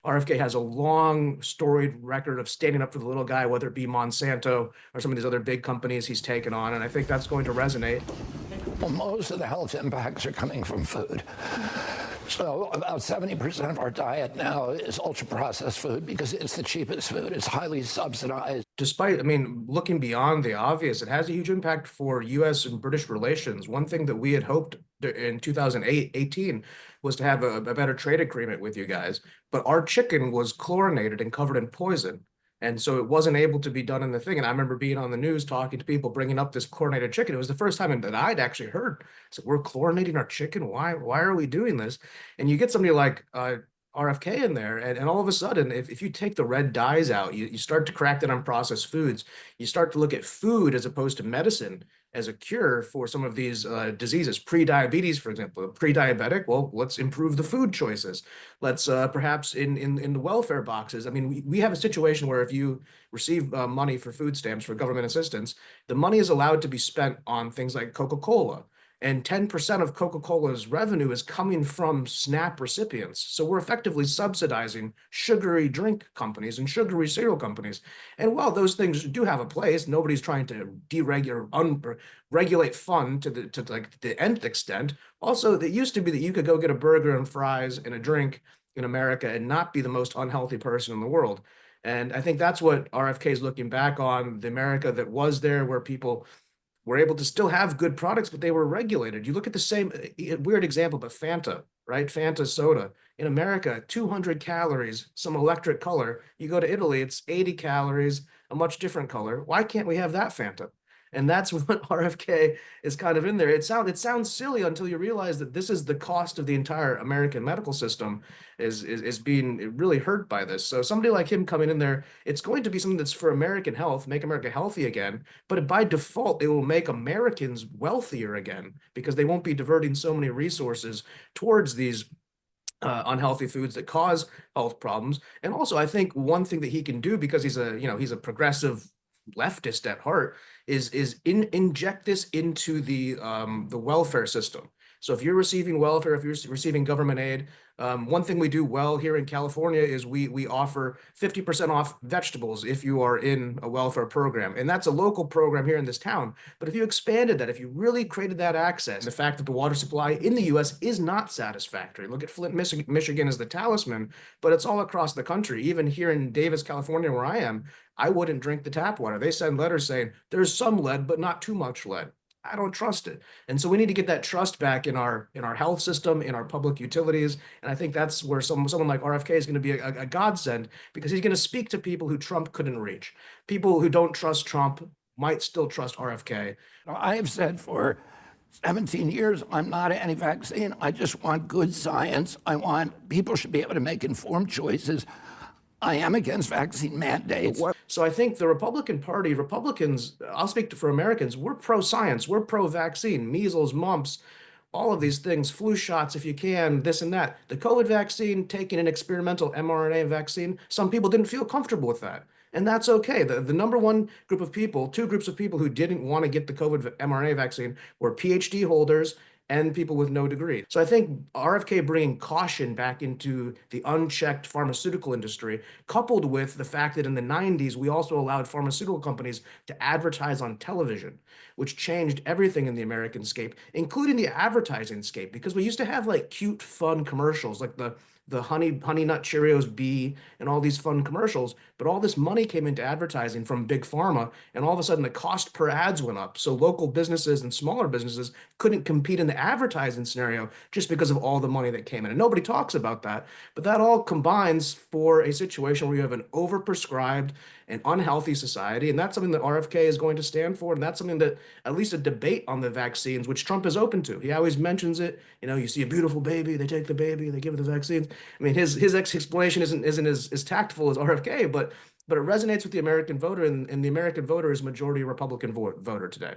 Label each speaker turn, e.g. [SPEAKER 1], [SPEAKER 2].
[SPEAKER 1] RFK has a long, storied record of standing up for the little guy, whether it be Monsanto or some of these other big companies he's taken on. And I think that's going to resonate.
[SPEAKER 2] Well, most of the health impacts are coming from food. So about 70% of our diet now is ultra-processed food because it's the cheapest food. It's highly subsidized.
[SPEAKER 1] Despite, I mean, looking beyond the obvious, it has a huge impact for U.S. and British relations. One thing that we had hoped in 2018 was to have a better trade agreement with you guys, but our chicken was chlorinated and covered in poison. And so it wasn't able to be done in the thing. And I remember being on the news talking to people bringing up this chlorinated chicken. It was the first time that I'd actually heard. So we're chlorinating our chicken. Why are we doing this? And you get somebody like RFK in there, and all of a sudden, if you take the red dyes out, you start to crack down on processed foods. You start to look at food as opposed to medicine as a cure for some of these diseases. Pre-diabetes, for example, pre-diabetic, well, let's improve the food choices. Let's perhaps in the welfare boxes. I mean, we have a situation where if you receive money for food stamps for government assistance, the money is allowed to be spent on things like Coca-Cola. And 10% of Coca-Cola's revenue is coming from SNAP recipients. So we're effectively subsidizing sugary drink companies and sugary cereal companies. And while those things do have a place, nobody's trying to regulate fun to like the nth extent. Also, it used to be that you could go get a burger and fries and a drink in America and not be the most unhealthy person in the world. And I think that's what RFK is looking back on, the America that was there, where people were able to still have good products, but they were regulated. You look at the same weird example, but Fanta, right? Fanta soda in America, 200 calories, some electric color. You go to Italy, it's 80 calories, a much different color. Why can't we have that Fanta? And that's what RFK is kind of in there. It sounds silly until you realize that this is the cost of the entire American medical system is being really hurt by this. So somebody like him coming in there, it's going to be something that's for American health, make America healthy again. But by default, it will make Americans wealthier again because they won't be diverting so many resources towards these unhealthy foods that cause health problems. And also, I think one thing that he can do, because he's a progressive leftist at heart, is inject this into the welfare system. So if you're receiving welfare, if you're receiving government aid, one thing we do well here in California is we offer 50% off vegetables if you are in a welfare program. And that's a local program here in this town. But if you expanded that, if you really created that access, the fact that the water supply in the US is not satisfactory. Look at Flint, Michigan as the talisman, but it's all across the country. Even here in Davis, California, where I am, I wouldn't drink the tap water. They send letters saying there's some lead, but not too much lead. I don't trust it. And so we need to get that trust back in our health system, in our public utilities. And I think that's where someone like RFK is going to be a godsend, because he's going to speak to people who Trump couldn't reach. People who don't trust Trump might still trust RFK.
[SPEAKER 2] I have said for 17 years, I'm not anti-vaccine. I just want good science. I want people should be able to make informed choices. I am against vaccine mandates.
[SPEAKER 1] So I think the Republican Party, Republicans, I'll speak for Americans, we're pro-science, we're pro-vaccine, measles, mumps, all of these things, flu shots if you can, this and that. The COVID vaccine, taking an experimental mRNA vaccine, some people didn't feel comfortable with that. And that's okay. The number one group of people, two groups of people who didn't want to get the COVID mRNA vaccine were PhD holders and people with no degree. So I think RFK bringing caution back into the unchecked pharmaceutical industry, coupled with the fact that in the 90s, we also allowed pharmaceutical companies to advertise on television, which changed everything in the American scape, including the advertising scape, because we used to have like cute, fun commercials, like the Honey Nut Cheerios bee and all these fun commercials, but all this money came into advertising from big pharma, and all of a sudden the cost per ads went up. So local businesses and smaller businesses couldn't compete in the advertising scenario just because of all the money that came in. And nobody talks about that, but that all combines for a situation where you have an overprescribed and unhealthy society. And that's something that RFK is going to stand for. And that's something that at least a debate on the vaccines, which Trump is open to. He always mentions it. You know, you see a beautiful baby, they take the baby, they give it the vaccines. I mean, his explanation isn't as tactful as RFK, but it resonates with the American voter, and the American voter is majority Republican voter today.